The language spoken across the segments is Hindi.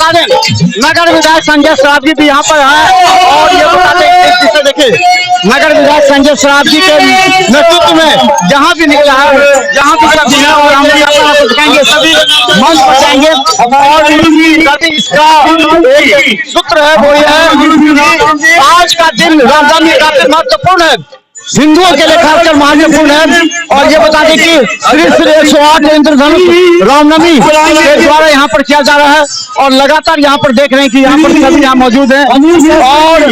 बता दें नगर विधायक संजय सरावगी भी यहाँ पर है और ये बता दें देखिए नगर विधायक संजय सरावगी के नेतृत्व में जहाँ भी निकला है जहाँ भी सब है और हम यहाँ पर दिखाएंगे सभी मंच पर जाएंगे और सभी इसका एक सूत्र है वो ये है आज का दिन रामनवमी काफी महत्वपूर्ण है, हिंदुओं के लिए खासकर महत्वपूर्ण है। और ये बता दें कि श्री श्री 108 इंद्रधनुष रामनवमी के द्वारा यहाँ पर किया जा रहा है और लगातार यहाँ पर देख रहे हैं कि यहाँ पर सभी यहाँ मौजूद हैं और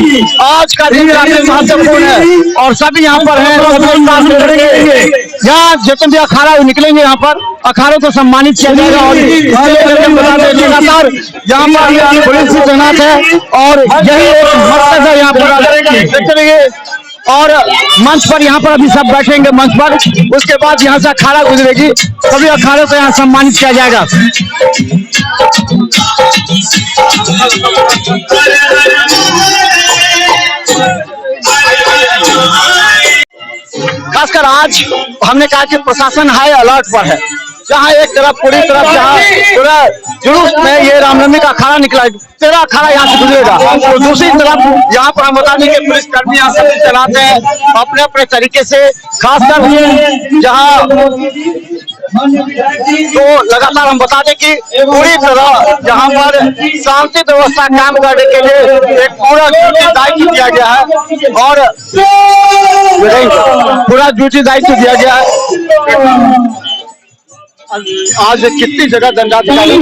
आज का दिन काफी महत्वपूर्ण है और सभी यहाँ पर हैं। यहाँ जितने भी अखाड़ा निकलेंगे यहाँ पर अखाड़ों को सम्मानित किया जाएगा और लगातार यहाँ पर पुलिस की तैनात है और यही एक मकसद है यहाँ पर। और मंच पर यहाँ पर अभी सब बैठेंगे मंच पर, उसके बाद यहाँ से अखाड़ा गुजरेगी, सभी अखाड़ों को यहाँ सम्मानित किया जाएगा। खासकर आज हमने कहा कि प्रशासन हाई अलर्ट पर है, जहाँ एक तरफ पूरी तरफ जहाँ पूरा जुलूस में ये रामनवमी का अखाड़ा निकला है, 13 अखाड़ा यहाँ से गुजरेगा तो दूसरी तरफ यहाँ पर हम बता दें कि पुलिस कर्मी यहाँ से चलाते हैं अपने अपने तरीके से, खासकर जहाँ तो लगातार हम बता दें कि पूरी तरह यहाँ पर शांति व्यवस्था काम करने के लिए एक पूरा ड्यूटी दायित्व दिया गया है और पूरा ड्यूटी दायित्व दिया गया है। आज कितनी जगह दंडाधिकारी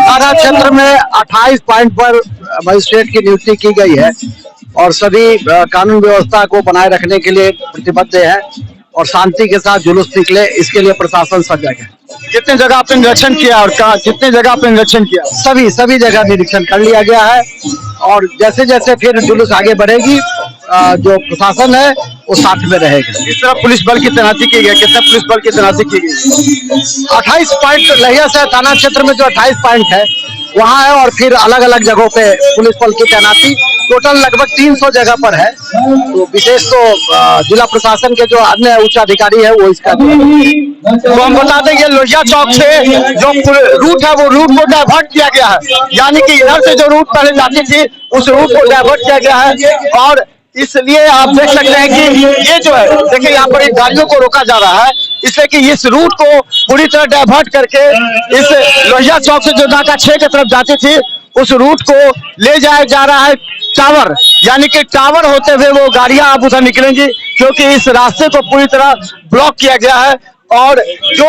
थाना क्षेत्र में 28 पॉइंट पर मजिस्ट्रेट की नियुक्ति की गई है और सभी कानून व्यवस्था को बनाए रखने के लिए प्रतिबद्ध है और शांति के साथ जुलूस निकले इसके लिए प्रशासन सजग है। कितने जगह आपने निरीक्षण किया और कितने जगह आपने निरीक्षण किया? सभी जगह निरीक्षण कर लिया गया है और जैसे जैसे फिर जुलूस आगे बढ़ेगी जो प्रशासन है वो साथ में रहेगा। इस तरह पुलिस बल की तैनाती की गई, कितना पुलिस बल की तैनाती की गई? 28 पॉइंट लहियासराय थाना क्षेत्र में जो 28 पॉइंट है वहाँ है और फिर अलग अलग जगहों पे पुलिस बल की तैनाती टोटल लगभग 300 जगह पर है। तो विशेष तो जिला प्रशासन के जो अन्य उच्च अधिकारी है वो इसका तो हम बता दें लोहिया चौक से जो रूट है वो रूट को डाइवर्ट किया गया है, यानी कि इधर से जो रूट पहले जाती थी उस रूट को डाइवर्ट किया गया है और इसलिए आप देख सकते हैं कि ये जो है देखिए यहाँ पर गाड़ियों को रोका जा रहा है इसलिए कि इस रूट को पूरी तरह डाइवर्ट करके इस लोहिया चौक से जो नाका 6 की तरफ जाती थी उस रूट को ले जाया जा रहा है टावर, यानी कि टावर होते हुए वो गाड़ियां अब उधर निकलेंगी क्योंकि इस रास्ते को पूरी तरह ब्लॉक किया गया है और जो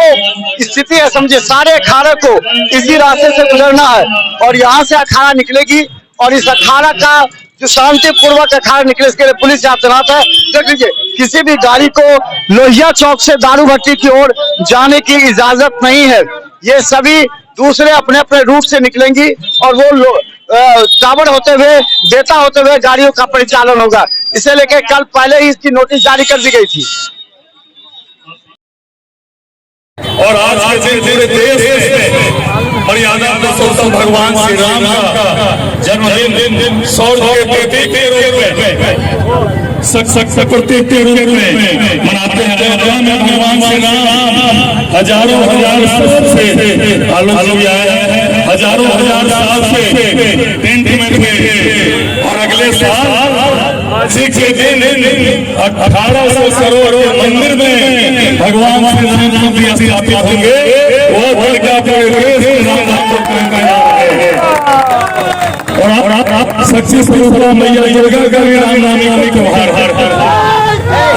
स्थिति है समझे सारे अखाड़े को इसी रास्ते से गुजरना है और यहाँ से अखाड़ा निकलेगी और इस अखाड़ा का जो शांतिपूर्वक अखाड़ा निकले इसके लिए पुलिस यहाँ तैनात है। देख लीजिए किसी भी गाड़ी को लोहिया चौक से दारू भट्टी की ओर जाने की इजाजत नहीं है, ये सभी दूसरे अपने अपने रूट से निकलेंगी और वो टावर होते हुए बेता होते हुए गाड़ियों का परिचालन होगा। इसे लेकर कल पहले ही इसकी नोटिस जारी कर दी गई थी और आज के दिन पूरे देश में मर्यादा पुरुषोत्तम भगवान श्री राम का जन्मदिन शौर्य के प्रतीक के रूप में सशक्त प्रतीक के रूप में मनाते हैं। भगवान श्री राम हजारों साल से आलोक आया, हजारों साल से टेंट में थे और अगले साल आज के दिन 1800 करोड़ मंदिर में भगवान श्री राम भी स्थापित होंगे। वो बड़का और आप सच्ची स्वरूपा मैया दुर्गा का भी रामनवमी को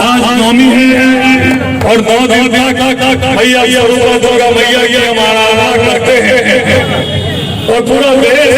आज नवमी है और 9 दिन मैया स्वरूपा दुर्गा मैया की हमारा करते हैं और पूरा देश